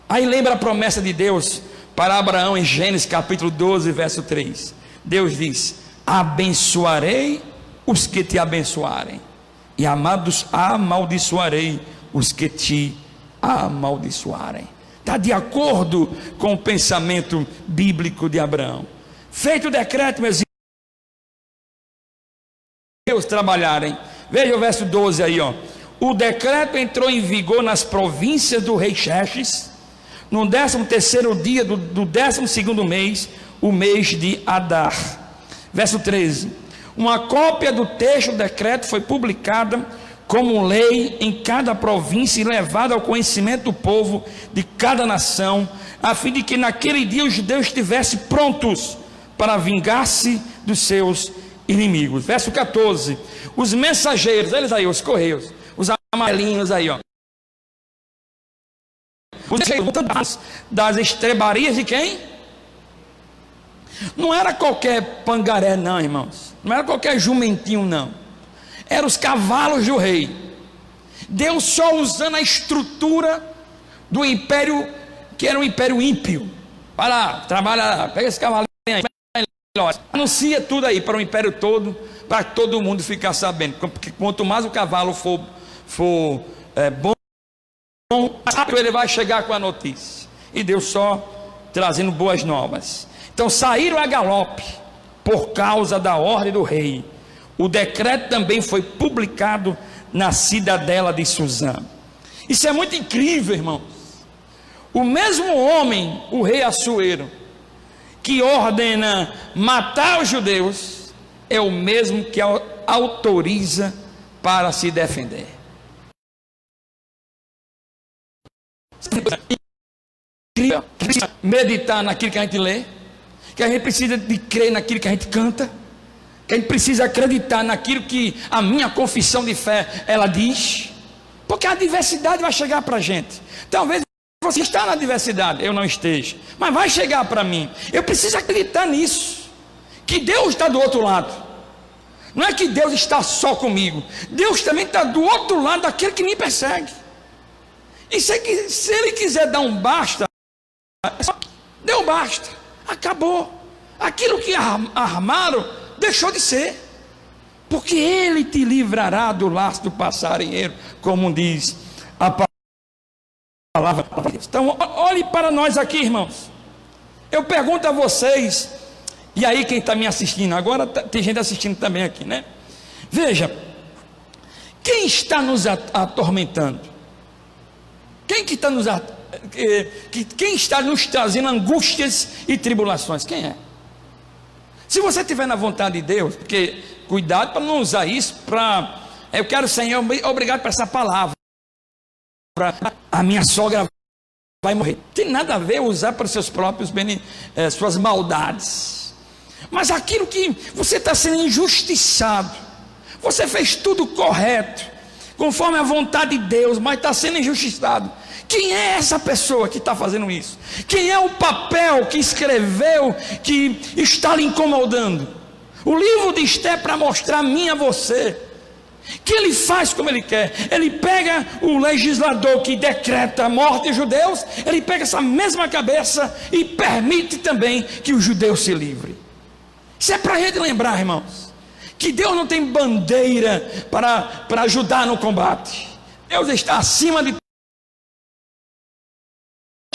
Aí lembra a promessa de Deus para Abraão em Gênesis capítulo 12, verso 3. Deus diz: abençoarei os que te abençoarem, e amaldiçoarei os que te amaldiçoarem. Está de acordo com o pensamento bíblico de Abraão. Feito o decreto, meus irmãos, trabalharem. Veja o verso 12 aí, ó. O decreto entrou em vigor nas províncias do rei Xerxes, no 13º dia do 12º mês, o mês de Adar. Verso 13: Uma cópia do texto do decreto foi publicada como lei em cada província e levada ao conhecimento do povo de cada nação, a fim de que naquele dia os judeus estivessem prontos para vingar-se dos seus inimigos. Verso 14: os mensageiros, eles aí, os correios, os amarelinhos aí, ó, os das estrebarias de quem? Não era qualquer pangaré não, irmãos, não era qualquer jumentinho não, eram os cavalos do rei. Deus só usando a estrutura do império, que era um império ímpio. Vai lá, trabalha, pega esse cavalinho aí, anuncia tudo aí para o império todo, para todo mundo ficar sabendo, porque quanto mais o cavalo for bom, mais rápido ele vai chegar com a notícia. E Deus só trazendo boas novas. Então saíram a galope por causa da ordem do rei. O decreto também foi publicado na cidadela de Suzã. Isso é muito incrível, irmãos. O mesmo homem, o rei Assuero, que ordena matar os judeus, é o mesmo que autoriza para se defender. Meditar naquilo que a gente lê, que a gente precisa de crer naquilo que a gente canta, que a gente precisa acreditar naquilo que a minha confissão de fé ela diz, porque a diversidade vai chegar para a gente. Talvez você está na diversidade, eu não esteja, mas vai chegar para mim. Eu preciso acreditar nisso, que Deus está do outro lado. Não é que Deus está só comigo, Deus também está do outro lado daquele que me persegue. E se ele quiser dar um basta, deu basta, acabou. Aquilo que armaram deixou de ser, porque ele te livrará do laço do passarinheiro, como diz a palavra de Deus. Então olhe para nós aqui, irmãos. Eu pergunto a vocês, e aí quem está me assistindo agora, tem gente assistindo também aqui, né? Veja, quem está nos atormentando? Quem está nos trazendo angústias e tribulações? Quem é? Se você estiver na vontade de Deus, porque cuidado para não usar isso para, eu quero, Senhor, obrigado por essa palavra, a minha sogra vai morrer. Tem nada a ver usar para os seus próprios suas maldades. Mas aquilo que você está sendo injustiçado, você fez tudo correto, conforme a vontade de Deus, mas está sendo injustiçado. Quem é essa pessoa que está fazendo isso? Quem é o papel que escreveu, que está lhe incomodando? O livro de Esté é para mostrar a mim e a você que ele faz como ele quer. Ele pega o legislador que decreta a morte de judeus, ele pega essa mesma cabeça e permite também que os judeus se livrem. Isso é para a gente lembrar, irmãos, que Deus não tem bandeira para ajudar no combate. Deus está acima de tudo.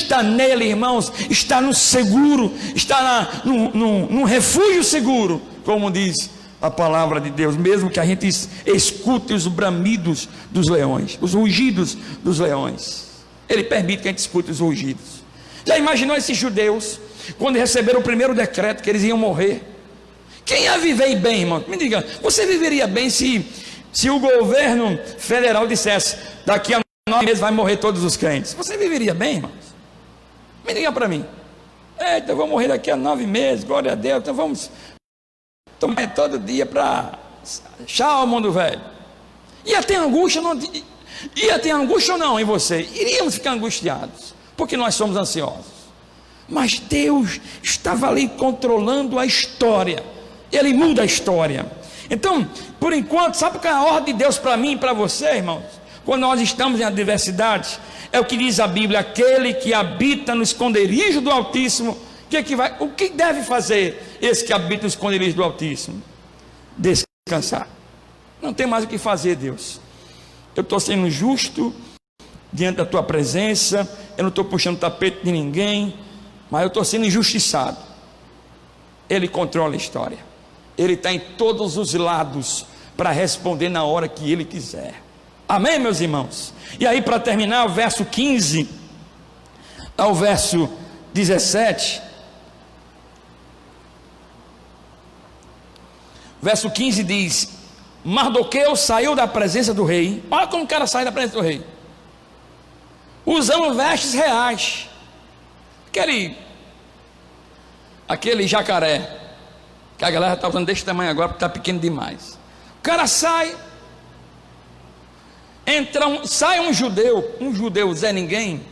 Está nele, irmãos, está no seguro, está num refúgio seguro, como diz a palavra de Deus, mesmo que a gente escute os bramidos dos leões, os rugidos dos leões. Ele permite que a gente escute os rugidos. Já imaginou esses judeus, quando receberam o primeiro decreto que eles iam morrer? Quem ia viver bem, irmão? Me diga, você viveria bem se o governo federal dissesse, daqui a 9 meses vai morrer todos os crentes? Você viveria bem, irmãos? Me diga para mim. Eita, eu vou morrer daqui a 9 meses, glória a Deus, então vamos tomar todo dia para tchau, mundo velho. Ia ter angústia ou não em você? Iríamos ficar angustiados, porque nós somos ansiosos. Mas Deus estava ali controlando a história. Ele muda a história. Então, por enquanto, sabe qual é a ordem de Deus para mim e para você, irmãos? Quando nós estamos em adversidade, é o que diz a Bíblia: aquele que habita no esconderijo do Altíssimo, o que deve fazer esse que habita no esconderijo do Altíssimo? Descansar. Não tem mais o que fazer, Deus. Eu estou sendo justo diante da tua presença, eu não estou puxando o tapete de ninguém, mas eu estou sendo injustiçado. Ele controla a história, ele está em todos os lados para responder na hora que ele quiser. Amém, meus irmãos? E aí, para terminar, o verso 15 ao verso 17, verso 15 diz: Mardoqueu saiu da presença do rei. Olha como o cara sai da presença do rei, usando vestes reais, aquele jacaré, que a galera está usando desse tamanho agora, porque está pequeno demais. O cara sai, sai um judeu Zé Ninguém,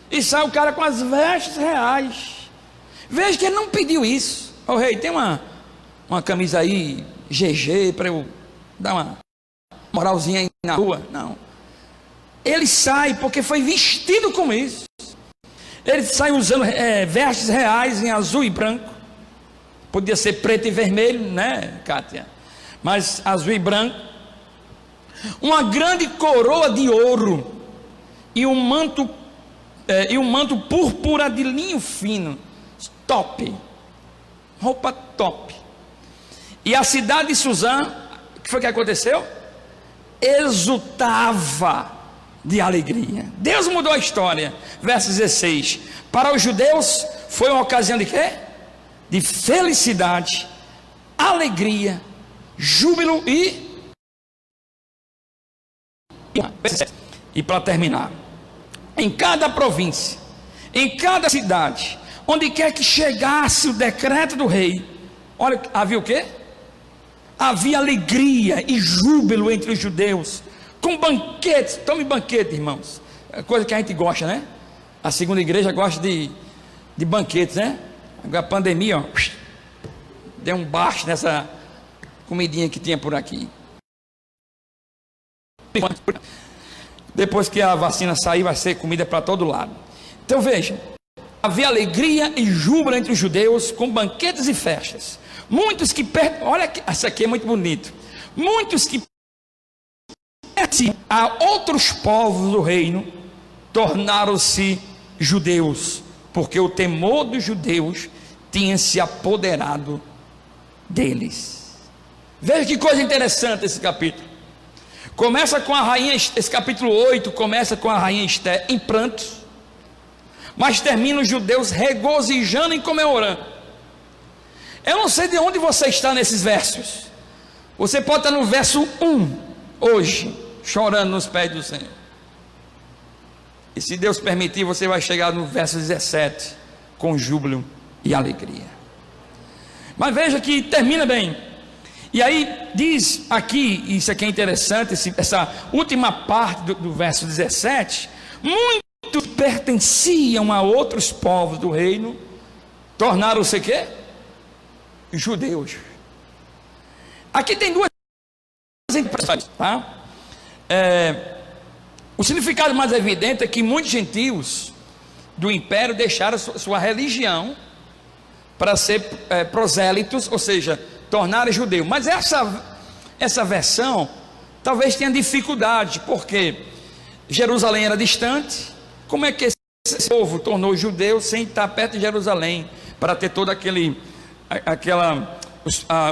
e sai o cara com as vestes reais. Veja que ele não pediu isso. Ô rei, tem uma camisa aí, GG, para eu dar uma moralzinha aí na rua? Não. Ele sai porque foi vestido com isso. Ele sai usando vestes reais em azul e branco. Podia ser preto e vermelho, né, Kátia? Mas azul e branco. Uma grande coroa de ouro e um manto púrpura de linho fino. Top. Roupa top. E a cidade de Suzã, o que foi que aconteceu? Exultava de alegria. Deus mudou a história. Verso 16: para os judeus foi uma ocasião de quê? De felicidade, alegria, júbilo e para terminar, em cada província, em cada cidade, onde quer que chegasse o decreto do rei, olha, havia o quê? Havia alegria e júbilo entre os judeus, com banquetes. Tome banquete, irmãos, é coisa que a gente gosta, né? A segunda igreja gosta de banquetes, né? Agora a pandemia, ó, deu um baixo nessa comidinha que tinha por aqui. Depois que a vacina sair, vai ser comida para todo lado. Então veja, havia alegria e júbilo entre os judeus, com banquetes e festas. Muitos que olha, isso aqui é muito bonito. Muitos que pertenciam a outros povos do reino tornaram-se judeus, porque o temor dos judeus tinha se apoderado deles. Veja que coisa interessante esse capítulo. Começa com a rainha, esse capítulo 8 começa com a rainha Esté em prantos, mas termina os judeus regozijando e comemorando. Eu não sei de onde você está nesses versos. Você pode estar no verso 1 hoje, chorando nos pés do Senhor, e se Deus permitir, você vai chegar no verso 17 com júbilo e alegria. Mas veja que termina bem. E aí diz aqui, isso aqui é interessante, essa última parte do verso 17: muitos pertenciam a outros povos do reino, tornaram-se quê? Judeus. Aqui tem duas impressões, tá? O significado mais evidente é que muitos gentios do império deixaram sua religião para ser prosélitos, ou seja, tornaram judeu. Mas essa versão talvez tenha dificuldade, porque Jerusalém era distante. Como é que esse povo tornou judeu sem estar perto de Jerusalém, para ter todo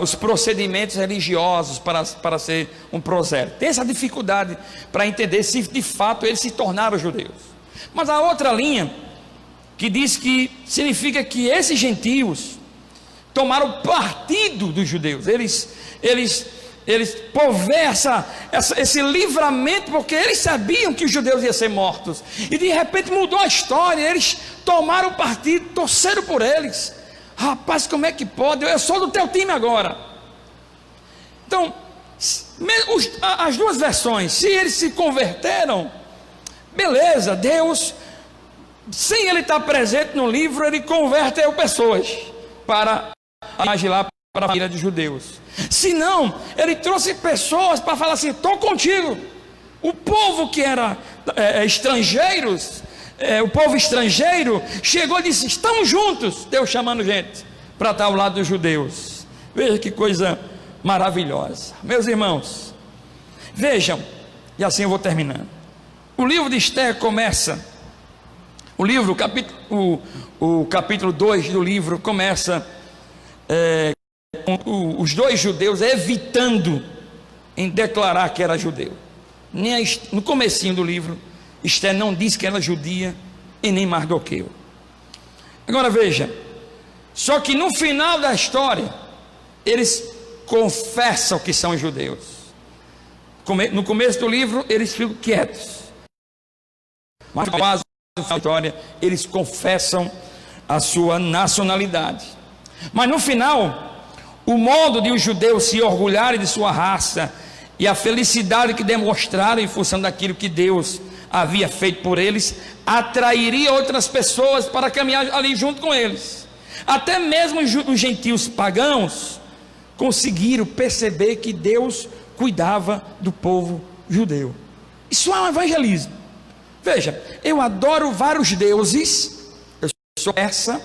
os procedimentos religiosos para ser um prosélito? Tem essa dificuldade para entender se de fato eles se tornaram judeus. Mas a outra linha, que diz que significa que esses gentios tomaram partido dos judeus, eles proveram esse livramento, porque eles sabiam que os judeus iam ser mortos, e de repente mudou a história. Eles tomaram partido, torceram por eles. Rapaz, como é que pode? Eu sou do teu time agora. Então, as duas versões, se eles se converteram, beleza, Deus, sem ele estar presente no livro, ele converteu pessoas para agir lá para a família de judeus. Se não, ele trouxe pessoas para falar assim: estou contigo. O povo que era estrangeiros, o povo estrangeiro chegou e disse: estamos juntos. Deus chamando gente para estar ao lado dos judeus. Veja que coisa maravilhosa, meus irmãos. Vejam, e assim eu vou terminando. O livro de Esté começa, o capítulo 2 do livro começa com os dois judeus evitando em declarar que era judeu. No comecinho do livro, Esté não diz que era judia e nem Mardoqueu. Agora veja, só que no final da história eles confessam que são judeus. No começo do livro eles ficam quietos, mas quase no final da história eles confessam a sua nacionalidade. Mas no final, o modo de os judeus se orgulharem de sua raça e a felicidade que demonstraram em função daquilo que Deus havia feito por eles, atrairia outras pessoas para caminhar ali junto com eles. Até mesmo os gentios pagãos conseguiram perceber que Deus cuidava do povo judeu. Isso é um evangelismo. Veja, eu adoro vários deuses, eu sou persa,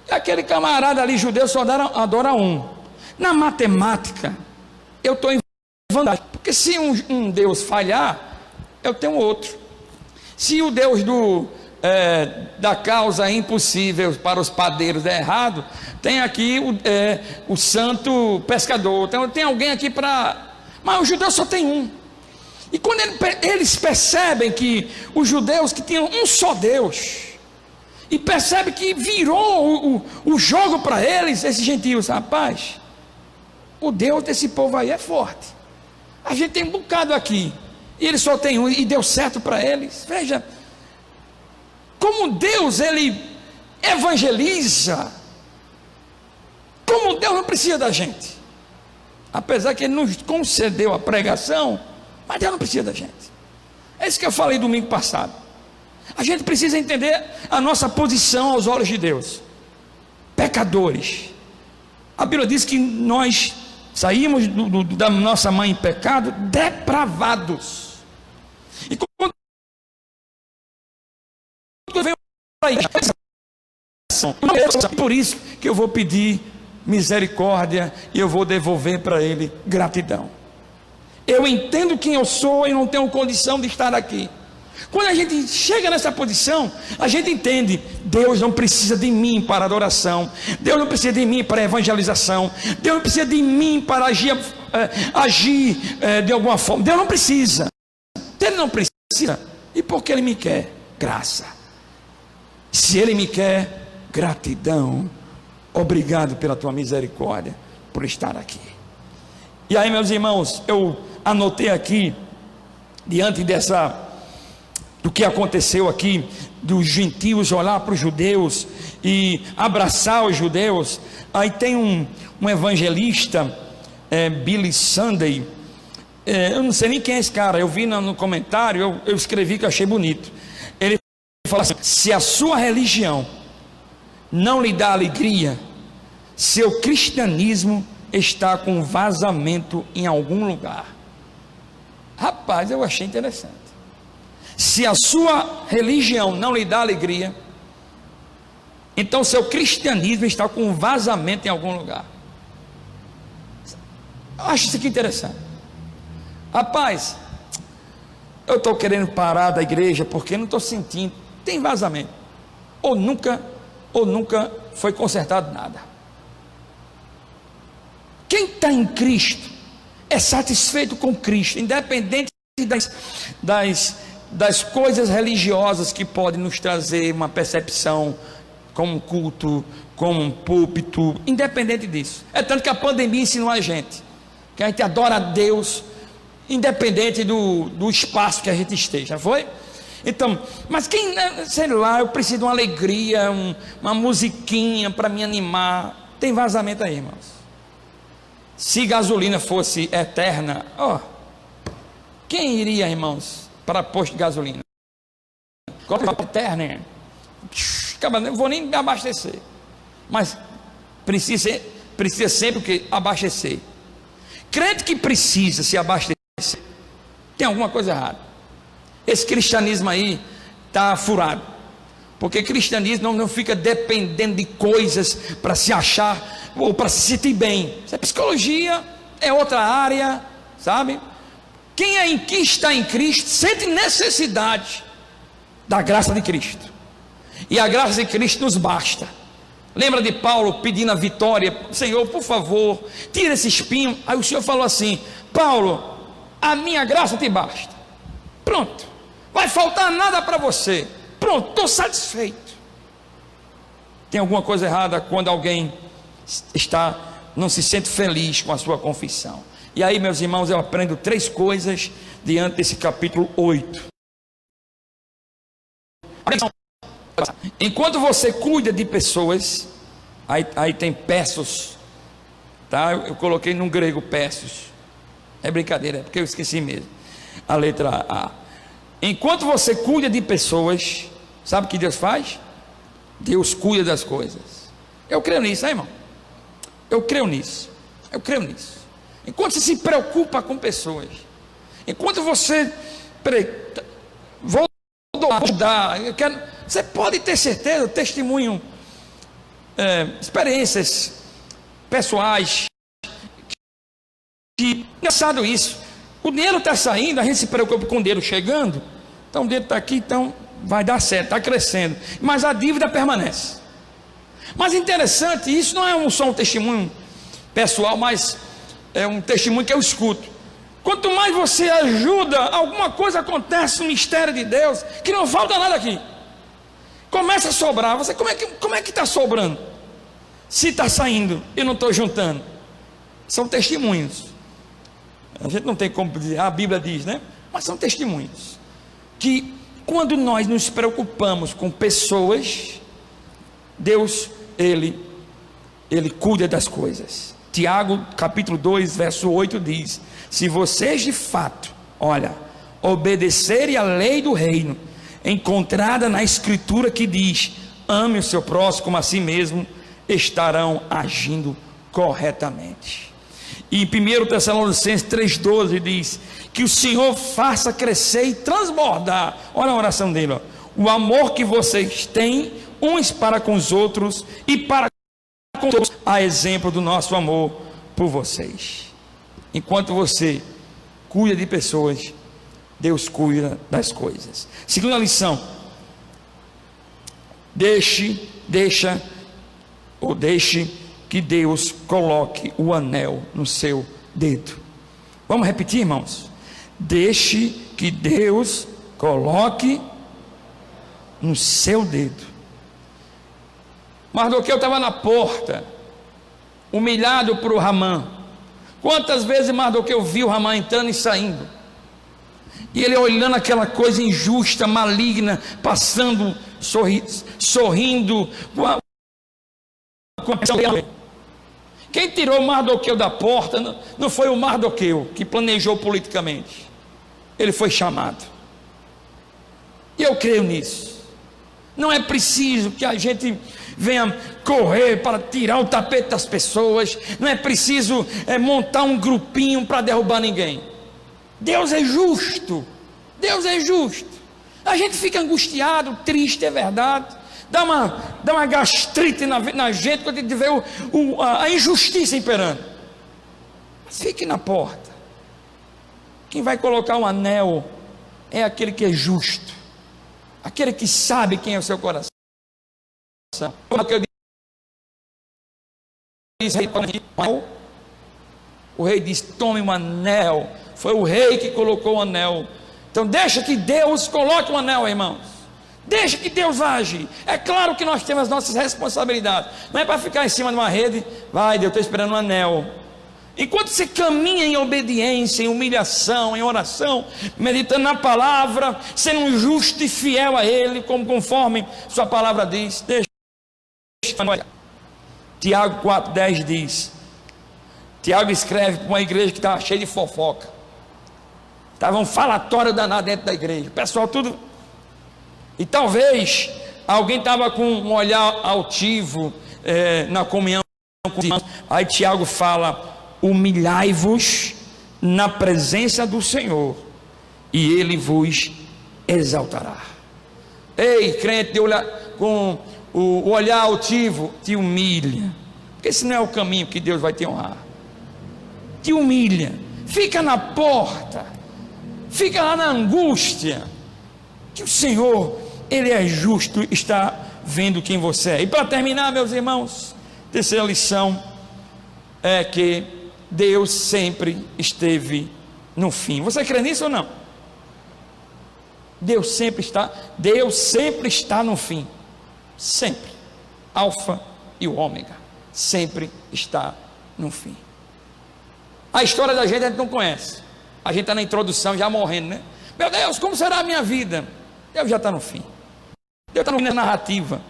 e aquele camarada ali judeu só adora um. Na matemática, eu estou em vantagem, porque se um Deus falhar, eu tenho outro. Se o Deus da causa impossível para os padeiros é errado, tem aqui o santo pescador, tem alguém aqui para... Mas o judeu só tem um. E quando eles percebem que os judeus que tinham um só Deus, e percebem que virou o jogo para eles, esses gentios, rapaz, o Deus desse povo aí é forte. A gente tem um bocado aqui, e ele só tem um, e deu certo para eles. Veja como Deus, ele evangeliza, como Deus não precisa da gente, apesar que ele nos concedeu a pregação, mas Deus não precisa da gente. É isso que eu falei domingo passado. A gente precisa entender a nossa posição aos olhos de Deus. Pecadores. A Bíblia diz que nós saímos da nossa mãe em pecado, depravados. E quando vem por isso que eu vou pedir misericórdia e eu vou devolver para Ele gratidão. Eu entendo quem eu sou e não tenho condição de estar aqui. Quando a gente chega nessa posição, a gente entende: Deus não precisa de mim para adoração, Deus não precisa de mim para evangelização, Deus não precisa de mim para agir de alguma forma. Deus não precisa. Ele não precisa. E porque Ele me quer? Graça. Se Ele me quer, gratidão. Obrigado pela tua misericórdia, por estar aqui. E aí, meus irmãos, eu anotei aqui, diante do que aconteceu aqui, dos gentios olhar para os judeus e abraçar os judeus. Aí tem um evangelista, Billy Sunday, eu não sei nem quem é esse cara, eu vi no comentário, eu escrevi que eu achei bonito. Ele fala assim: se a sua religião não lhe dá alegria, seu cristianismo está com vazamento em algum lugar. Rapaz, eu achei interessante. Se a sua religião não lhe dá alegria, então seu cristianismo está com vazamento em algum lugar. Eu acho isso aqui interessante. Rapaz, eu estou querendo parar da igreja porque não estou sentindo, tem vazamento, ou nunca foi consertado nada. Quem está em Cristo é satisfeito com Cristo, independente das coisas religiosas que podem nos trazer uma percepção, como um culto, como um púlpito, independente disso. É tanto que a pandemia ensinou a gente que a gente adora a Deus, independente do espaço que a gente esteja, foi? Então, mas quem, sei lá, eu preciso de uma alegria, uma musiquinha para me animar. Tem vazamento aí, irmãos. Se gasolina fosse eterna, quem iria, irmãos, para posto de gasolina? Eterna, não vou nem me abastecer. Mas precisa sempre o que? Abastecer. Crente que precisa se abastecer, tem alguma coisa errada. Esse cristianismo aí está furado, porque cristianismo não fica dependendo de coisas para se achar ou para se sentir bem. Isso é psicologia, é outra área, sabe? Quem está em Cristo sente necessidade da graça de Cristo, e a graça de Cristo nos basta. Lembra de Paulo pedindo a vitória: Senhor, por favor, tira esse espinho. Aí o Senhor falou assim: Paulo, a minha graça te basta. Pronto, vai faltar nada para você. Pronto, estou satisfeito. Tem alguma coisa errada quando alguém está não se sente feliz com a sua confissão. E aí, meus irmãos, eu aprendo 3 coisas diante desse capítulo 8. Enquanto você cuida de pessoas, aí tem Pessos, tá? Eu coloquei no grego Pessos, é brincadeira, é porque eu esqueci mesmo a letra A. Enquanto você cuida de pessoas, sabe o que Deus faz? Deus cuida das coisas. Eu creio nisso, né, irmão? Eu creio nisso. Enquanto você se preocupa com pessoas, enquanto você vou ajudar, você pode ter certeza, testemunho, experiências pessoais, que engraçado isso. O dinheiro está saindo, a gente se preocupa com o dinheiro chegando, então o dinheiro está aqui, então vai dar certo, está crescendo, mas a dívida permanece. Mas interessante, isso não é só um testemunho pessoal, mas é um testemunho que eu escuto. Quanto mais você ajuda, alguma coisa acontece no mistério de Deus, que não falta nada aqui. Começa a sobrar. Você, como é que está sobrando? Se está saindo e não estou juntando. São testemunhos. A gente não tem como dizer, a Bíblia diz, né? Mas são testemunhos. Que quando nós nos preocupamos com pessoas, Deus, Ele cuida das coisas. Tiago capítulo 2, verso 8 diz: se vocês de fato, obedecerem à lei do reino, encontrada na escritura que diz, ame o seu próximo como a si mesmo, estarão agindo corretamente. E em 1 Tessalonicenses 3,12 diz, que o Senhor faça crescer e transbordar, olha a oração dele, o amor que vocês têm uns para com os outros e para com todos, a exemplo do nosso amor por vocês. Enquanto você cuida de pessoas, Deus cuida das coisas. Segunda lição: deixe que Deus coloque o anel no seu dedo. Vamos repetir, irmãos? Deixe que Deus coloque no seu dedo. Mardoqueu estava na porta, humilhado por Ramã. Quantas vezes Mardoqueu viu Ramã entrando e saindo, e ele olhando aquela coisa injusta, maligna, passando, sorrindo. Quem tirou Mardoqueu da porta não foi o Mardoqueu que planejou politicamente, ele foi chamado. E eu creio nisso. Não é preciso que a gente venha correr para tirar o tapete das pessoas, não é preciso montar um grupinho para derrubar ninguém. Deus é justo, Deus é justo. A gente fica angustiado, triste, é verdade, dá uma gastrite na gente quando a gente vê a injustiça imperando. Mas fique na porta. Quem vai colocar um anel é aquele que é justo, aquele que sabe quem é o seu coração. O rei disse: tome um anel. Foi o rei que colocou o anel. Então deixa que Deus coloque um anel, irmãos. Deixa que Deus age. É claro que nós temos as nossas responsabilidades. Não é para ficar em cima de uma rede. Vai, Deus, estou esperando um anel. Enquanto você caminha em obediência, em humilhação, em oração, meditando na palavra, sendo justo e fiel a Ele, conforme sua palavra diz, deixa. Tiago 4,10 diz, Tiago escreve para uma igreja que estava cheia de fofoca, estava um falatório danado dentro da igreja, o pessoal tudo, e talvez alguém estava com um olhar altivo na comunhão com os irmãos. Aí Tiago fala: humilhai-vos na presença do Senhor, e Ele vos exaltará. Ei, crente, de olhar com o olhar altivo, te humilha, porque esse não é o caminho que Deus vai te honrar. Te humilha, fica na porta, fica lá na angústia, que o Senhor, Ele é justo, está vendo quem você é. E para terminar, meus irmãos, terceira lição é que Deus sempre esteve no fim. Você crê nisso ou não? Deus sempre está no fim. Sempre. Alfa e o ômega. Sempre está no fim. A história da gente a gente não conhece. A gente está na introdução, já morrendo, né? Meu Deus, como será a minha vida? Deus já está no fim. Deus está na narrativa.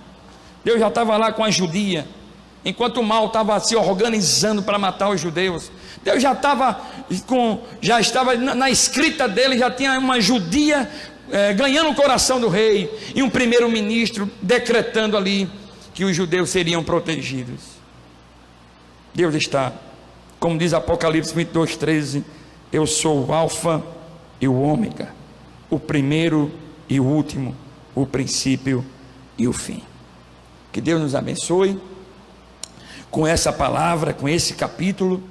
Deus já estava lá com a judia. Enquanto o mal estava se organizando para matar os judeus, Deus já estava na escrita dele, já tinha uma judia ganhando o coração do rei, e um primeiro-ministro decretando ali que os judeus seriam protegidos. Deus está, como diz Apocalipse 22:13, eu sou o alfa e o ômega, o primeiro e o último, o princípio e o fim. Que Deus nos abençoe com essa palavra, com esse capítulo.